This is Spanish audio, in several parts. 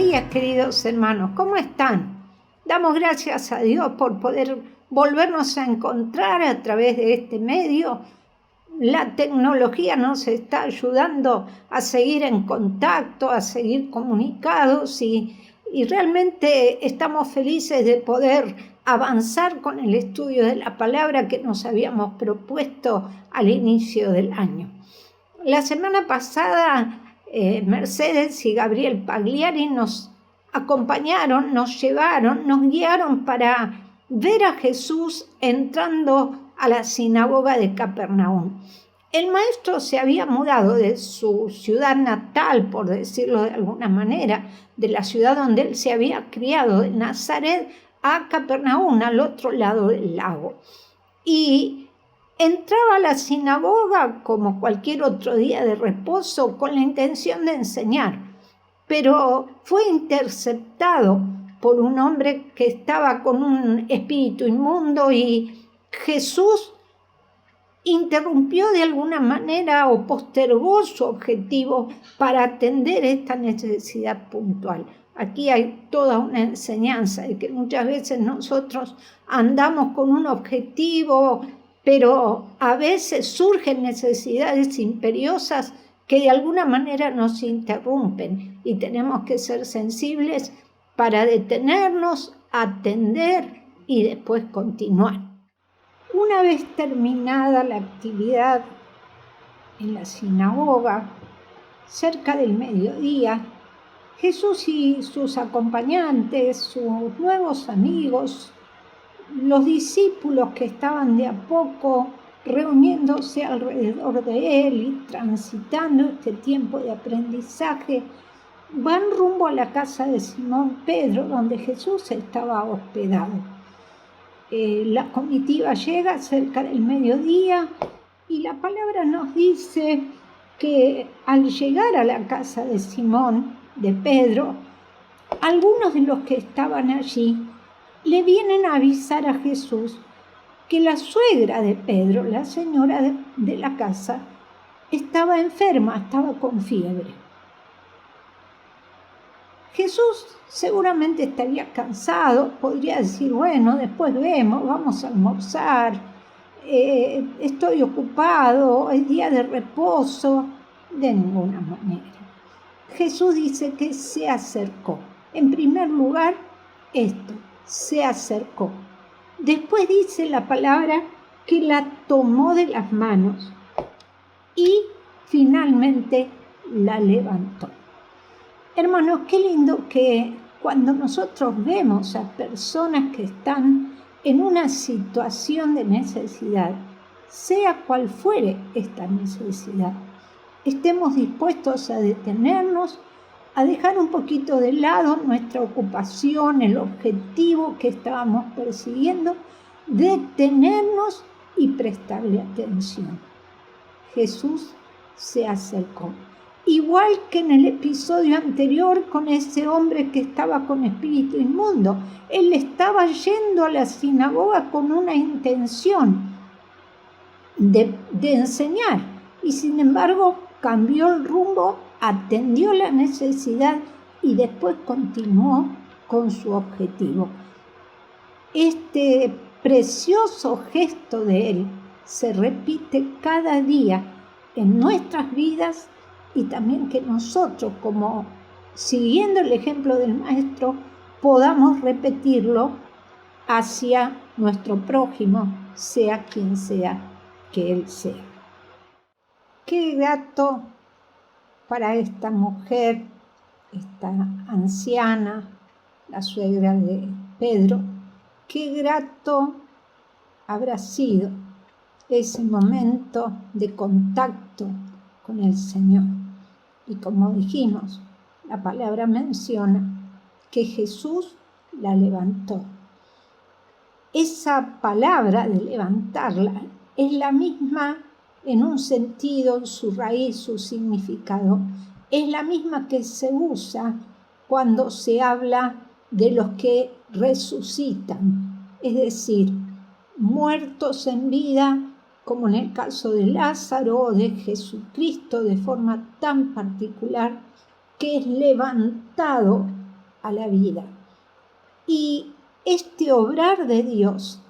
días, queridos hermanos, ¿cómo están? Damos gracias a Dios por poder volvernos a encontrar a través de este medio. La tecnología nos está ayudando a seguir en contacto, a seguir comunicados y realmente estamos felices de poder avanzar con el estudio de la palabra que nos habíamos propuesto al inicio del año. La semana pasada Mercedes y Gabriel Pagliari nos acompañaron, nos llevaron, nos guiaron para ver a Jesús entrando a la sinagoga de Capernaum. El maestro se había mudado de su ciudad natal, por decirlo de alguna manera, de la ciudad donde él se había criado, de Nazaret, a Capernaum, al otro lado del lago. Y entraba a la sinagoga como cualquier otro día de reposo con la intención de enseñar, pero fue interceptado por un hombre que estaba con un espíritu inmundo y Jesús interrumpió de alguna manera o postergó su objetivo para atender esta necesidad puntual. Aquí hay toda una enseñanza de que muchas veces nosotros andamos con un objetivo, pero a veces surgen necesidades imperiosas que de alguna manera nos interrumpen y tenemos que ser sensibles para detenernos, atender y después continuar. Una vez terminada la actividad en la sinagoga, cerca del mediodía, Jesús y sus acompañantes, sus nuevos amigos, los discípulos que estaban de a poco reuniéndose alrededor de él y transitando este tiempo de aprendizaje, van rumbo a la casa de Simón Pedro, donde Jesús estaba hospedado. La comitiva llega cerca del mediodía y la palabra nos dice que al llegar a la casa de Simón, de Pedro, algunos de los que estaban allí le vienen a avisar a Jesús que la suegra de Pedro, la señora de la casa, estaba enferma, estaba con fiebre. Jesús seguramente estaría cansado, podría decir, bueno, después vemos, vamos a almorzar, estoy ocupado, es día de reposo. De ninguna manera. Jesús dice que se acercó. En primer lugar, esto, se acercó. Después dice la palabra que la tomó de las manos y finalmente la levantó. Hermanos, qué lindo que cuando nosotros vemos a personas que están en una situación de necesidad, sea cual fuere esta necesidad, estemos dispuestos a detenernos, a dejar un poquito de lado nuestra ocupación, el objetivo que estábamos persiguiendo, detenernos y prestarle atención. Jesús se acercó. Igual que en el episodio anterior con ese hombre que estaba con espíritu inmundo. Él estaba yendo a la sinagoga con una intención de enseñar y sin embargo cambió el rumbo, atendió la necesidad y después continuó con su objetivo. Este precioso gesto de él se repite cada día en nuestras vidas y también que nosotros, como siguiendo el ejemplo del Maestro, podamos repetirlo hacia nuestro prójimo, sea quien sea que él sea. Qué grato para esta mujer, esta anciana, la suegra de Pedro, qué grato habrá sido ese momento de contacto con el Señor. Y como dijimos, la palabra menciona que Jesús la levantó. Esa palabra de levantarla es la misma en un sentido, su raíz, su significado, es la misma que se usa cuando se habla de los que resucitan, es decir, muertos en vida, como en el caso de Lázaro o de Jesucristo de forma tan particular, que es levantado a la vida. Y este obrar de Dios,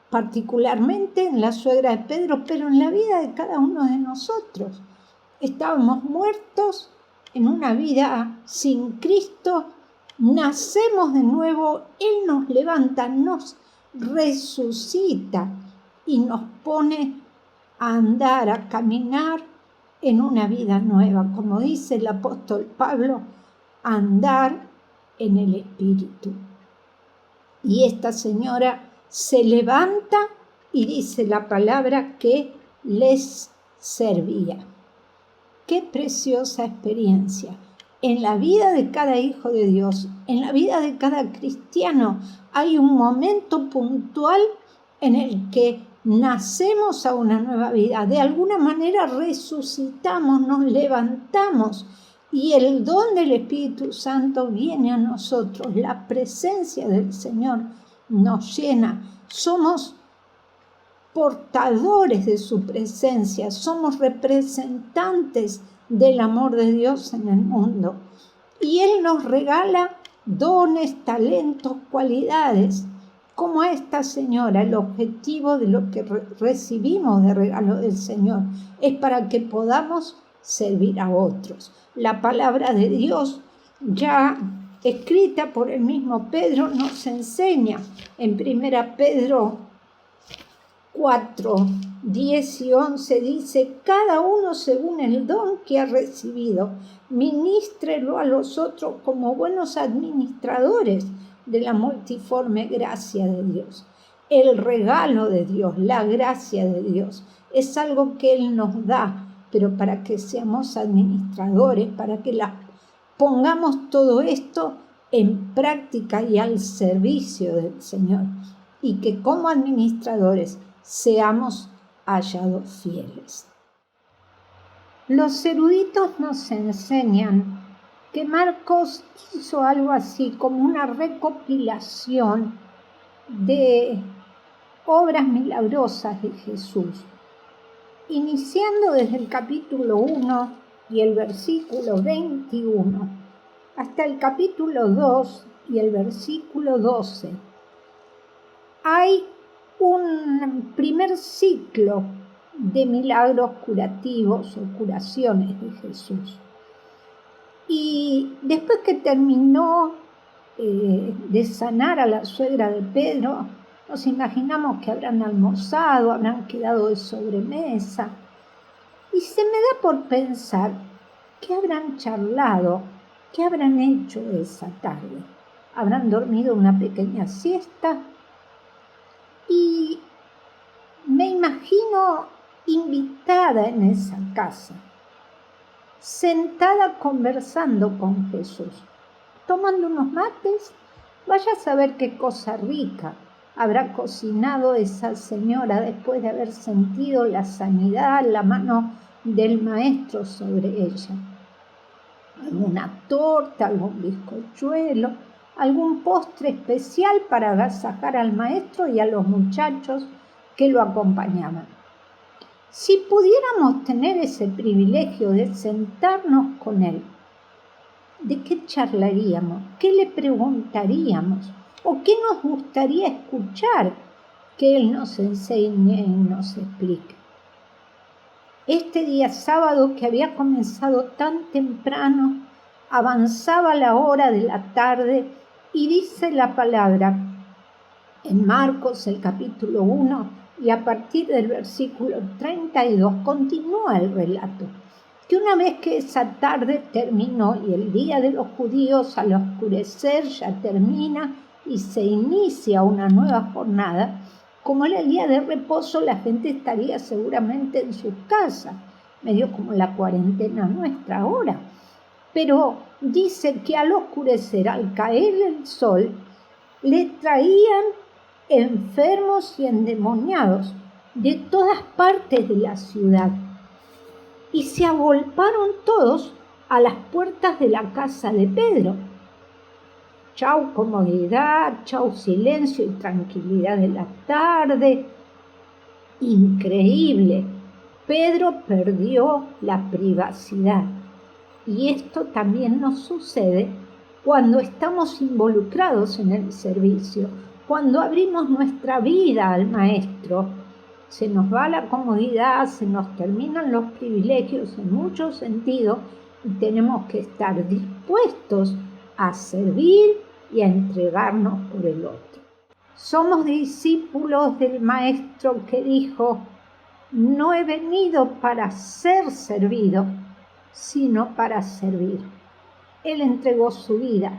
particularmente en la suegra de Pedro, pero en la vida de cada uno de nosotros. Estábamos muertos en una vida sin Cristo, nacemos de nuevo, Él nos levanta, nos resucita y nos pone a andar, a caminar en una vida nueva, como dice el apóstol Pablo, andar en el Espíritu. Y esta señora se levanta y dice la palabra que les servía. Qué preciosa experiencia. En la vida de cada hijo de Dios, en la vida de cada cristiano, hay un momento puntual en el que nacemos a una nueva vida. De alguna manera resucitamos, nos levantamos y el don del Espíritu Santo viene a nosotros. La presencia del Señor nos llena. Somos portadores de su presencia, somos representantes del amor de Dios en el mundo. Y Él nos regala dones, talentos, cualidades, como a esta señora. El objetivo de lo que recibimos de regalo del Señor es para que podamos servir a otros. La palabra de Dios, ya escrita por el mismo Pedro, nos enseña en 1 Pedro 4, 10 y 11 dice: cada uno según el don que ha recibido, ministrelo a los otros como buenos administradores de la multiforme gracia de Dios. El regalo de Dios, la gracia de Dios, es algo que Él nos da, pero para que seamos administradores, para que pongamos todo esto en práctica y al servicio del Señor, y que como administradores seamos hallados fieles. Los eruditos nos enseñan que Marcos hizo algo así como una recopilación de obras milagrosas de Jesús, iniciando desde el capítulo 1 y el versículo 21 hasta el capítulo 2 y el versículo 12. Hay un primer ciclo de milagros curativos o curaciones de Jesús. Y después que terminó de sanar a la suegra de Pedro, nos imaginamos que habrán almorzado, habrán quedado de sobremesa. Y se me da por pensar qué habrán charlado, qué habrán hecho esa tarde. Habrán dormido una pequeña siesta. Y me imagino invitada en esa casa, sentada conversando con Jesús, tomando unos mates. Vaya a saber qué cosa rica habrá cocinado esa señora después de haber sentido la sanidad, la mano del maestro sobre ella. Alguna torta, algún bizcochuelo, algún postre especial para agasajar al maestro y a los muchachos que lo acompañaban. Si pudiéramos tener ese privilegio de sentarnos con él, ¿de qué charlaríamos? ¿Qué le preguntaríamos? ¿O qué nos gustaría escuchar que él nos enseñe y nos explique? Este día sábado, que había comenzado tan temprano, avanzaba la hora de la tarde y dice la palabra en Marcos, el capítulo 1, y a partir del versículo 32 continúa el relato, que una vez que esa tarde terminó y el día de los judíos al oscurecer ya termina y se inicia una nueva jornada, como era el día de reposo, la gente estaría seguramente en sus casas, medio como la cuarentena nuestra ahora. Pero dice que al oscurecer, al caer el sol, le traían enfermos y endemoniados de todas partes de la ciudad, y se agolparon todos a las puertas de la casa de Pedro. Chau comodidad, chau silencio y tranquilidad de la tarde. Increíble. Pedro perdió la privacidad. Y esto también nos sucede cuando estamos involucrados en el servicio, cuando abrimos nuestra vida al Maestro, se nos va la comodidad, se nos terminan los privilegios en muchos sentidos y tenemos que estar dispuestos a servir y a entregarnos por el otro. Somos discípulos del Maestro que dijo: no he venido para ser servido, sino para servir. Él entregó su vida,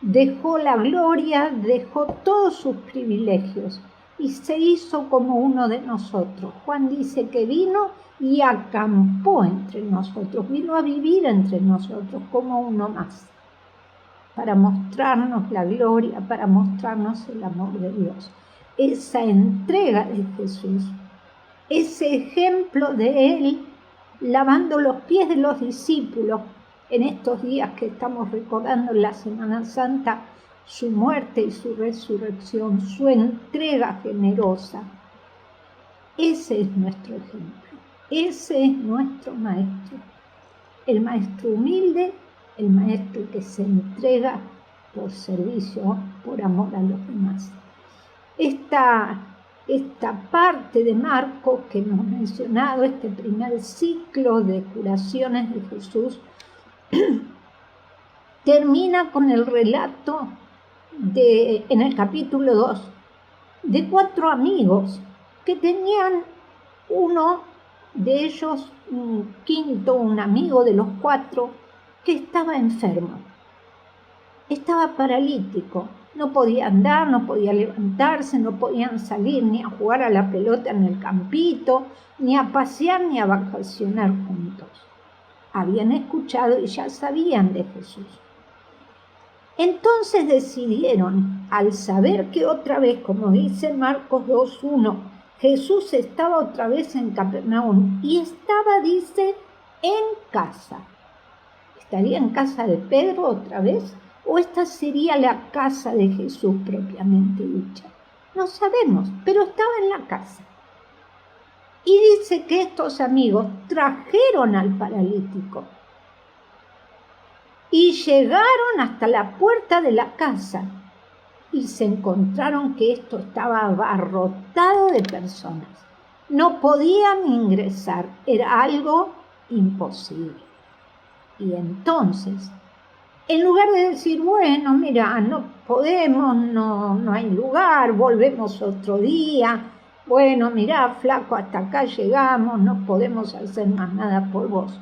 dejó la gloria, dejó todos sus privilegios y se hizo como uno de nosotros. Juan dice que vino y acampó entre nosotros, vino a vivir entre nosotros como uno más, para mostrarnos la gloria, para mostrarnos el amor de Dios. Esa entrega de Jesús, ese ejemplo de Él lavando los pies de los discípulos en estos días que estamos recordando en la Semana Santa, su muerte y su resurrección, su entrega generosa. Ese es nuestro ejemplo, ese es nuestro Maestro, el Maestro humilde, el Maestro que se entrega por servicio, por amor a los demás. Esta parte de Marcos que hemos mencionado, este primer ciclo de curaciones de Jesús, termina con el relato en el capítulo 2 de 4 amigos que tenían uno de ellos, un amigo de los 4, que estaba enfermo, estaba paralítico, no podía andar, no podía levantarse, no podían salir ni a jugar a la pelota en el campito, ni a pasear ni a vacacionar juntos. Habían escuchado y ya sabían de Jesús. Entonces decidieron, al saber que otra vez, como dice Marcos 2:1, Jesús estaba otra vez en Capernaum y estaba, dice, en casa. ¿Estaría en casa de Pedro otra vez? ¿O esta sería la casa de Jesús propiamente dicha? No sabemos, pero estaba en la casa. Y dice que estos amigos trajeron al paralítico y llegaron hasta la puerta de la casa y se encontraron que esto estaba abarrotado de personas. No podían ingresar, era algo imposible. Y entonces, en lugar de decir, bueno, mira, no podemos, no hay lugar, volvemos otro día, bueno, mirá, flaco, hasta acá llegamos, no podemos hacer más nada por vos.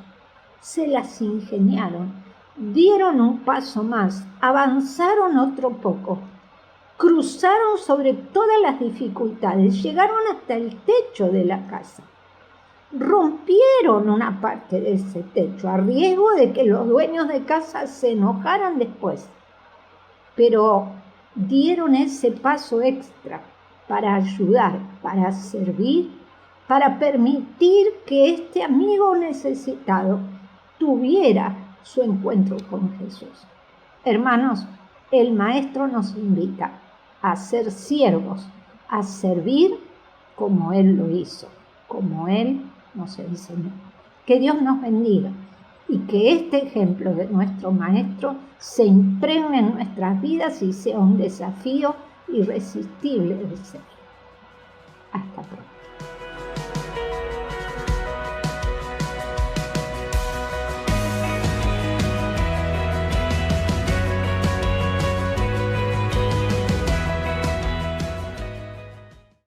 Se las ingeniaron, dieron un paso más, avanzaron otro poco, cruzaron sobre todas las dificultades, llegaron hasta el techo de la casa, rompieron una parte de ese techo a riesgo de que los dueños de casa se enojaran después, pero dieron ese paso extra para ayudar, para servir, para permitir que este amigo necesitado tuviera su encuentro con Jesús. Hermanos, el Maestro nos invita a ser siervos, a servir como Él lo hizo, como Él nos enseñó. Que Dios nos bendiga y que este ejemplo de nuestro Maestro se impregne en nuestras vidas y sea un desafío irresistible de ser. Hasta pronto.